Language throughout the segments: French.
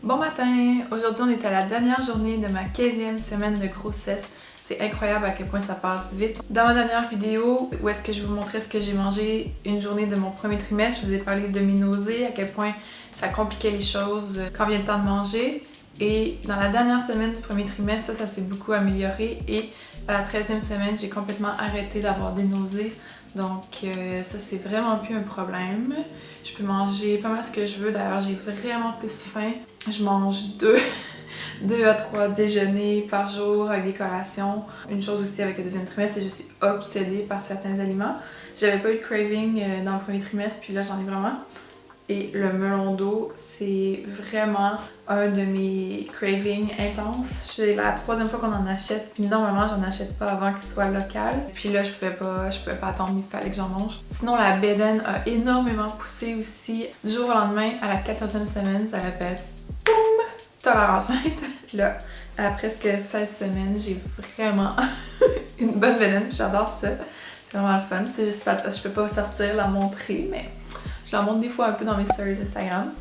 Bon matin! Aujourd'hui, on est à la dernière journée de ma 15e semaine de grossesse. C'est incroyable à quel point ça passe vite. Dans ma dernière vidéo, où est-ce que je vous montrais ce que j'ai mangé une journée de mon premier trimestre, je vous ai parlé de mes nausées, à quel point ça compliquait les choses quand vient le temps de manger. Et dans la dernière semaine du premier trimestre, ça s'est beaucoup amélioré. Et à la 13e semaine, j'ai complètement arrêté d'avoir des nausées. Donc ça, c'est vraiment plus un problème. Je peux manger pas mal ce que je veux. D'ailleurs, j'ai vraiment plus faim. Je mange deux à 3 déjeuners par jour avec des collations. Une chose aussi avec le deuxième trimestre, c'est que je suis obsédée par certains aliments. J'avais pas eu de craving dans le premier trimestre, puis là, j'en ai vraiment. Et le melon d'eau, c'est vraiment un de mes cravings intenses. C'est la 3e fois qu'on en achète, puis normalement j'en achète pas avant qu'il soit local. Puis là je pouvais pas attendre, il fallait que j'en mange. Sinon la bédaine a énormément poussé aussi. Du jour au lendemain, à la 14e semaine, ça a fait boum! T'as l'air enceinte. Puis là, à presque 16 semaines, j'ai vraiment une bonne bédaine, j'adore ça. C'est vraiment le fun. C'est juste pas parce que je peux pas sortir la montrer, mais je la montre des fois un peu dans mes stories Instagram.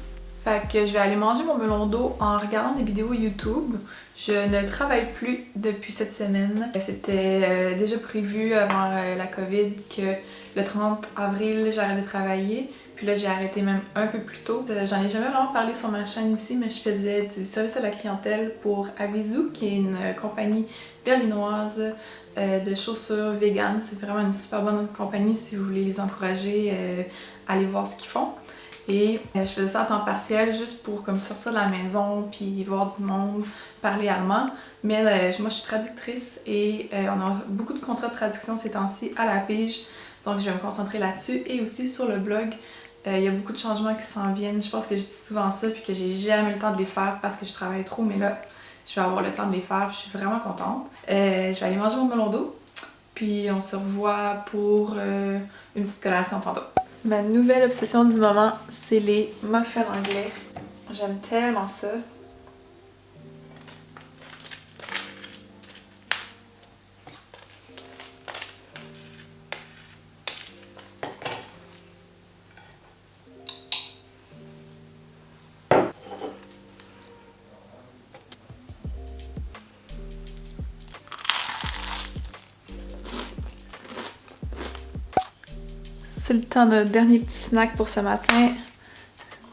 Fait que je vais aller manger mon melon d'eau en regardant des vidéos YouTube. Je ne travaille plus depuis cette semaine. C'était déjà prévu avant la COVID que le 30 avril, j'arrête de travailler. Puis là, j'ai arrêté même un peu plus tôt. J'en ai jamais vraiment parlé sur ma chaîne ici, mais je faisais du service à la clientèle pour Avizu, qui est une compagnie berlinoise de chaussures vegan. C'est vraiment une super bonne compagnie si vous voulez les encourager, aller voir ce qu'ils font. Et je faisais ça à temps partiel juste pour comme sortir de la maison puis voir du monde, parler allemand. Mais moi je suis traductrice et on a beaucoup de contrats de traduction ces temps-ci à la pige. Donc je vais me concentrer là-dessus et aussi sur le blog. Il y a beaucoup de changements qui s'en viennent. Je pense que je dis souvent ça puis que j'ai jamais le temps de les faire parce que je travaille trop. Mais là, je vais avoir le temps de les faire. Je suis vraiment contente. Je vais aller manger mon melon d'eau. Puis on se revoit pour une petite collation tantôt. Ma nouvelle obsession du moment, c'est les muffins anglais. J'aime tellement ça. C'est le temps de dernier petit snack pour ce matin.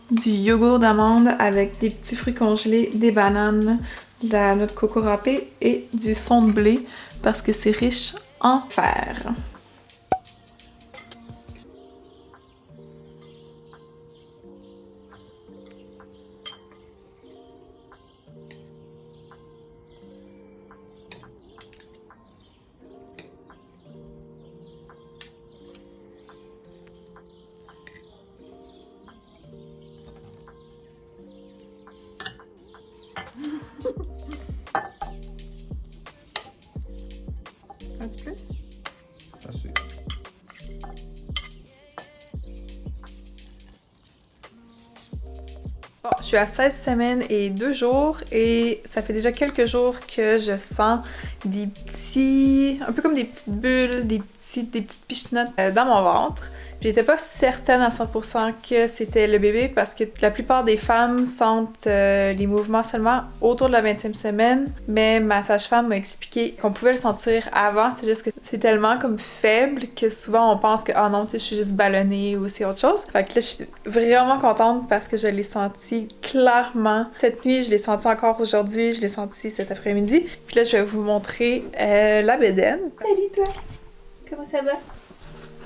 Du yogourt d'amande avec des petits fruits congelés, des bananes, de la noix de coco râpée et du son de blé parce que c'est riche en fer. Un petit plus? Assez. Bon, je suis à 16 semaines et 2 jours et ça fait déjà quelques jours que je sens des petits... un peu comme des petites bulles, des petites pichenottes dans mon ventre. J'étais pas certaine à 100% que c'était le bébé parce que la plupart des femmes sentent les mouvements seulement autour de la 20e semaine, mais ma sage-femme m'a expliqué qu'on pouvait le sentir avant, c'est juste que c'est tellement comme faible que souvent on pense que « Ah non, tu sais, je suis juste ballonnée » ou c'est autre chose. Fait que là, je suis vraiment contente parce que je l'ai senti clairement. Cette nuit, je l'ai senti encore aujourd'hui, je l'ai senti cet après-midi. Puis là, je vais vous montrer la bédaine. Salut toi! Comment ça va?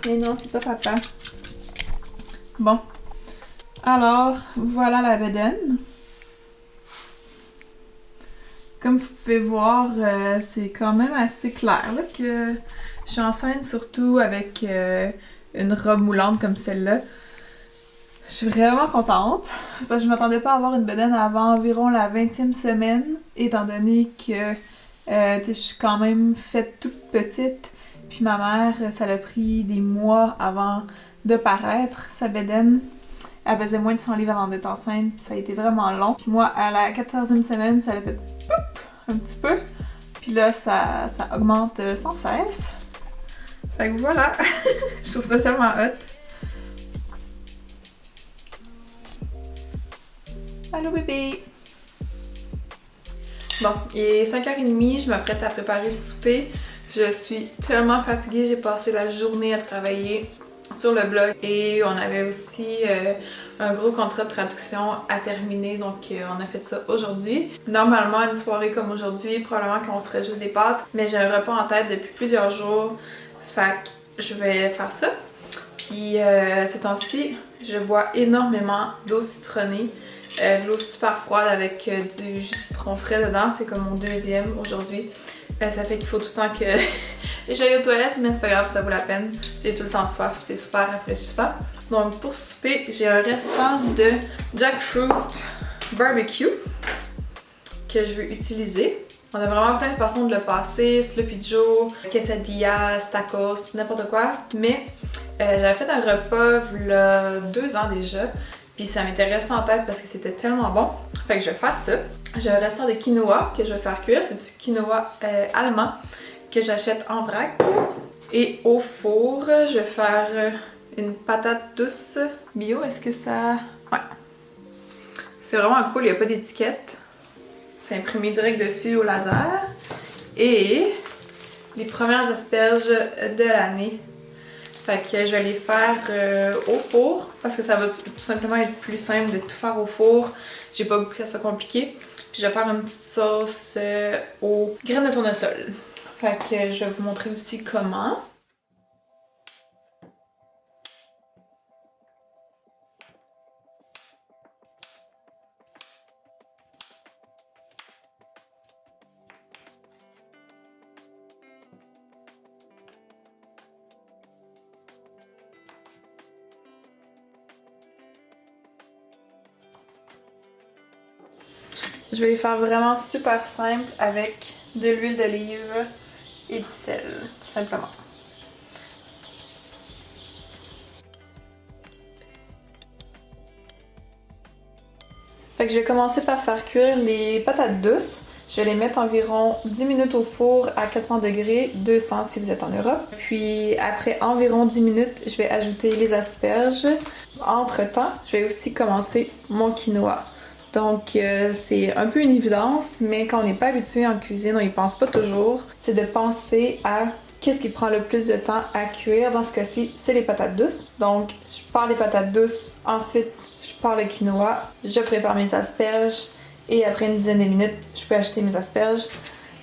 Mais non, c'est pas papa. Bon. Alors, voilà la bédaine. Comme vous pouvez voir, c'est quand même assez clair là, que je suis enceinte, surtout avec une robe moulante comme celle-là. Je suis vraiment contente parce que je m'attendais pas à avoir une bédaine avant environ la 20e semaine, étant donné que je suis quand même faite toute petite. Puis ma mère, ça l'a pris des mois avant de paraître, sa bédaine. Elle pesait moins de 100 livres avant d'être enceinte, puis ça a été vraiment long. Puis moi, à la 14e semaine, ça l'a fait poup, un petit peu. Puis là, ça augmente sans cesse. Fait que voilà, je trouve ça tellement hot. Allô bébé! Bon, il est 5h30, je m'apprête à préparer le souper. Je suis tellement fatiguée, j'ai passé la journée à travailler sur le blog et on avait aussi un gros contrat de traduction à terminer, donc on a fait ça aujourd'hui. Normalement, une soirée comme aujourd'hui, probablement qu'on serait juste des pâtes, mais j'ai un repas en tête depuis plusieurs jours, fait que je vais faire ça. Puis ces temps-ci, je bois énormément d'eau citronnée. De l'eau super froide avec du jus de citron frais dedans, c'est comme mon deuxième aujourd'hui. Ça fait qu'il faut tout le temps que j'aille aux toilettes, mais c'est pas grave, ça vaut la peine. J'ai tout le temps soif, c'est super rafraîchissant. Donc pour souper, j'ai un restant de jackfruit barbecue que je veux utiliser. On a vraiment plein de façons de le passer, Sloppy Joe, quesadillas, tacos, n'importe quoi. Mais j'avais fait un repas il y a 2 ans déjà. Puis ça m'était resté en tête parce que c'était tellement bon. Fait que je vais faire ça. J'ai un restant de quinoa que je vais faire cuire. C'est du quinoa allemand que j'achète en vrac. Et au four, je vais faire une patate douce bio. Est-ce que ça... Ouais. C'est vraiment cool, il n'y a pas d'étiquette. C'est imprimé direct dessus au laser. Et les premières asperges de l'année. Fait que je vais les faire au four parce que ça va tout simplement être plus simple de tout faire au four. J'ai pas goûté que ça soit compliqué. Puis je vais faire une petite sauce aux graines de tournesol. Fait que je vais vous montrer aussi comment. Je vais les faire vraiment super simple avec de l'huile d'olive et du sel, tout simplement. Fait que je vais commencer par faire cuire les patates douces. Je vais les mettre environ 10 minutes au four à 400 degrés, 200 si vous êtes en Europe. Puis après environ 10 minutes, je vais ajouter les asperges. Entre-temps, je vais aussi commencer mon quinoa. Donc c'est un peu une évidence, mais quand on n'est pas habitué en cuisine, on y pense pas toujours. C'est de penser à qu'est-ce qui prend le plus de temps à cuire. Dans ce cas-ci, c'est les patates douces. Donc je pars les patates douces, ensuite je pars le quinoa, je prépare mes asperges et après une dizaine de minutes, je peux ajouter mes asperges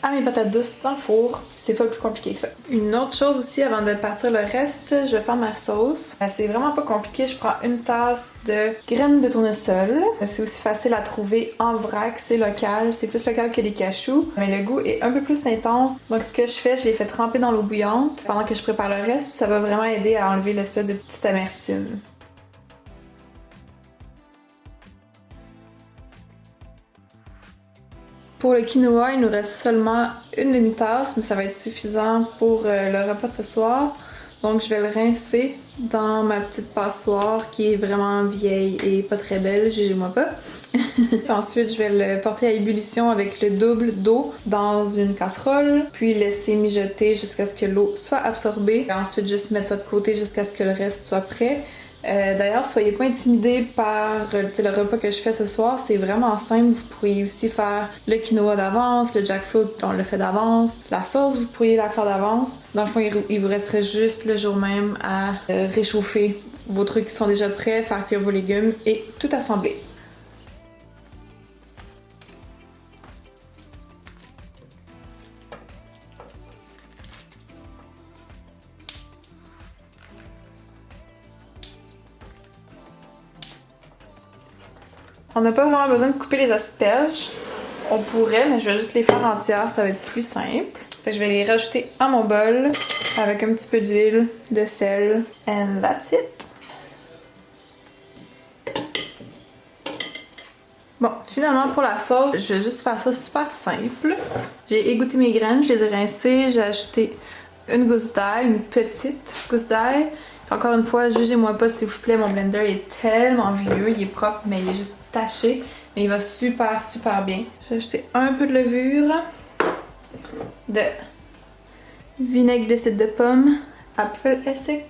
à mes patates douces dans le four. C'est pas plus compliqué que ça. Une autre chose aussi avant de partir le reste, je vais faire ma sauce. C'est vraiment pas compliqué, je prends une tasse de graines de tournesol. C'est aussi facile à trouver en vrac, c'est local, c'est plus local que les cachous, mais le goût est un peu plus intense. Donc ce que je fais, je les fais tremper dans l'eau bouillante pendant que je prépare le reste, puis ça va vraiment aider à enlever l'espèce de petite amertume. Pour le quinoa, il nous reste seulement une demi-tasse, mais ça va être suffisant pour le repas de ce soir. Donc je vais le rincer dans ma petite passoire qui est vraiment vieille et pas très belle, jugez-moi pas. Ensuite, je vais le porter à ébullition avec le double d'eau dans une casserole, puis laisser mijoter jusqu'à ce que l'eau soit absorbée. Et ensuite, juste mettre ça de côté jusqu'à ce que le reste soit prêt. D'ailleurs, soyez pas intimidés par le repas que je fais ce soir, c'est vraiment simple. Vous pourriez aussi faire le quinoa d'avance, le jackfruit, on le fait d'avance. La sauce, vous pourriez la faire d'avance. Dans le fond, il vous resterait juste le jour même à réchauffer vos trucs qui sont déjà prêts, faire cuire vos légumes et tout assembler. On n'a pas vraiment besoin de couper les asperges. On pourrait, mais je vais juste les faire entières, ça va être plus simple. Fait que je vais les rajouter à mon bol avec un petit peu d'huile, de sel, and that's it. Bon, finalement pour la sauce, je vais juste faire ça super simple. J'ai égoutté mes graines, je les ai rincées, j'ai ajouté une gousse d'ail, une petite gousse d'ail. Encore une fois, jugez-moi pas s'il vous plaît, mon blender est tellement vieux, il est propre mais il est juste taché. Mais il va super bien. J'ai ajouté un peu de levure, de vinaigre de cidre de pomme, Apfelessig,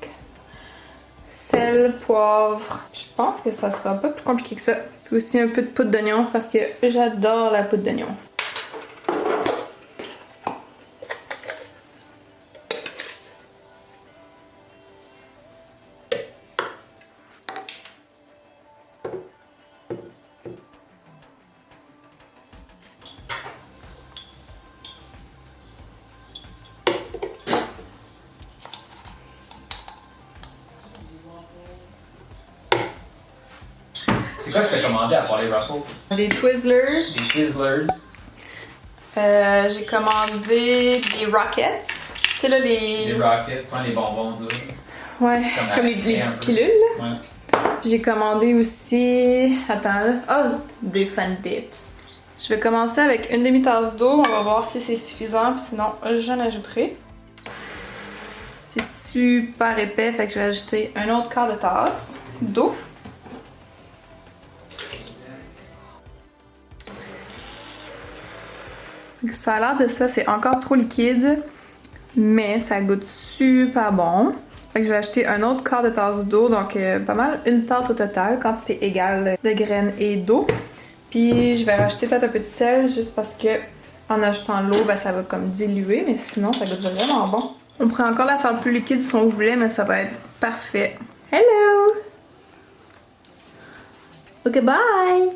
sel, poivre. Je pense que ça sera pas plus compliqué que ça. Puis aussi un peu de poudre d'oignon parce que j'adore la poudre d'oignon. quoi que t'as commandé à part les Ruffles? Des Twizzlers. Des Twizzlers. J'ai commandé des Rockets. Tu sais là les... Des Rockets, ouais, les bonbons durs. Ouais, comme les petites pilules. Là. Ouais. J'ai commandé aussi... Attends là. Oh, des Fun Dips. Je vais commencer avec une demi-tasse d'eau. On va voir si c'est suffisant, puis sinon j'en ajouterai. C'est super épais, fait que je vais ajouter un autre quart de tasse d'eau. Ça a l'air de ça, c'est encore trop liquide, mais ça goûte super bon. Fait que je vais ajouter un autre quart de tasse d'eau, donc pas mal une tasse au total, quantité égale de graines et d'eau. Puis je vais rajouter peut-être un peu de sel, juste parce que en ajoutant l'eau, ben, ça va comme diluer, mais sinon ça goûte vraiment bon. On pourrait encore la faire plus liquide si on voulait, mais ça va être parfait. Hello! Ok, bye!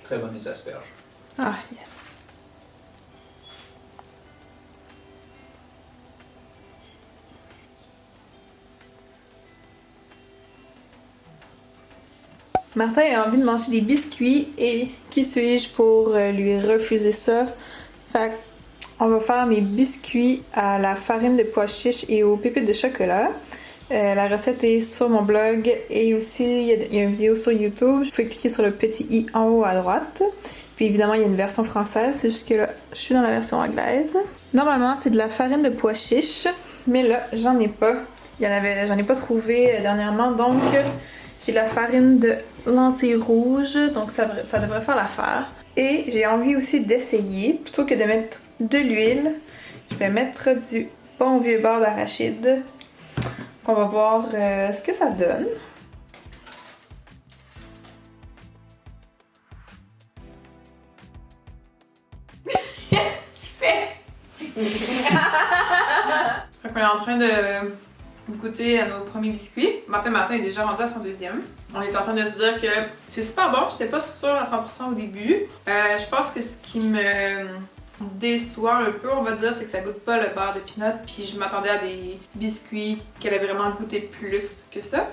Très bonnes les asperges. Ah, yeah. Martin a envie de manger des biscuits et qui suis-je pour lui refuser ça? Fait on va faire mes biscuits à la farine de pois chiches et aux pépites de chocolat. La recette est sur mon blog et aussi il y a une vidéo sur YouTube. Je peux cliquer sur le petit i en haut à droite. Puis évidemment, il y a une version française, c'est juste que là, je suis dans la version anglaise. Normalement, c'est de la farine de pois chiches, mais là, j'en ai pas. J'en ai pas trouvé dernièrement, donc j'ai la farine de lentilles rouges, donc ça devrait faire l'affaire. Et j'ai envie aussi d'essayer, plutôt que de mettre de l'huile, je vais mettre du bon vieux beurre d'arachide. On va voir ce que ça donne. Qu'est-ce que tu fais? On est en train de goûter à nos premiers biscuits. Martin est déjà rendu à son deuxième. On est en train de se dire que c'est super bon. J'étais pas sûre à 100% au début. Je pense que ce qui me déçoit un peu, on va dire, c'est que ça goûte pas le beurre de peanut. Puis je m'attendais à des biscuits qui allaient vraiment goûter plus que ça.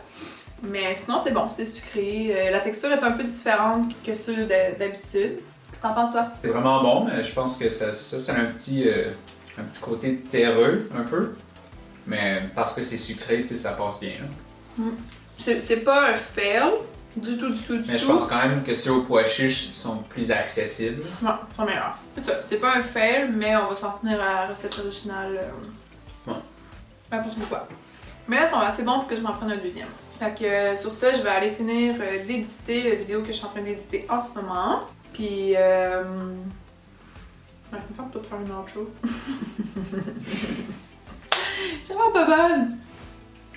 Mais sinon, c'est bon, c'est sucré. La texture est un peu différente que ceux d'habitude. Qu'est-ce que t'en penses, toi? C'est vraiment bon, mais je pense que ça a un petit côté terreux, un peu. Mais parce que c'est sucré, tu sais, ça passe bien. C'est pas un fail. Du tout. Mais je pense quand même que ceux aux pois chiches sont plus accessibles. Ouais, ils sont meilleurs. C'est ça, c'est pas un fail, mais on va s'en tenir à la recette originale la prochaine fois. Mais là, ils sont assez bons pour que je m'en prenne un deuxième. Fait que sur ça, je vais aller finir d'éditer la vidéo que je suis en train d'éditer en ce moment. Puis, ça me fait peur de te faire une outro. C'est vraiment pas bonne!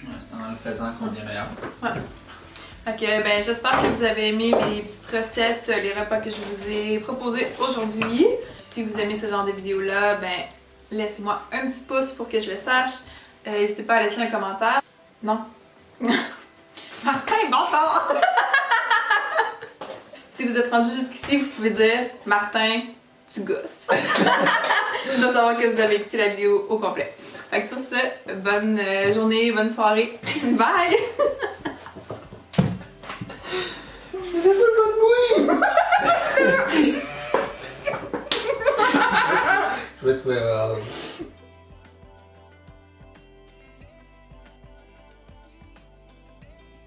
Ouais, c'est en le faisant qu'on devient meilleur. Ouais. Ok, ben j'espère que vous avez aimé les petites recettes, les repas que je vous ai proposés aujourd'hui. Si vous aimez ce genre de vidéos-là, ben laissez-moi un petit pouce pour que je le sache. N'hésitez pas à laisser un commentaire. Non. Martin, bon temps! Si vous êtes rendu jusqu'ici, vous pouvez dire Martin, tu gosses. Je veux savoir que vous avez écouté la vidéo au complet. Fait que sur ce, bonne journée, bonne soirée. Bye! J'ai fait pas de bruit! Je vais te faire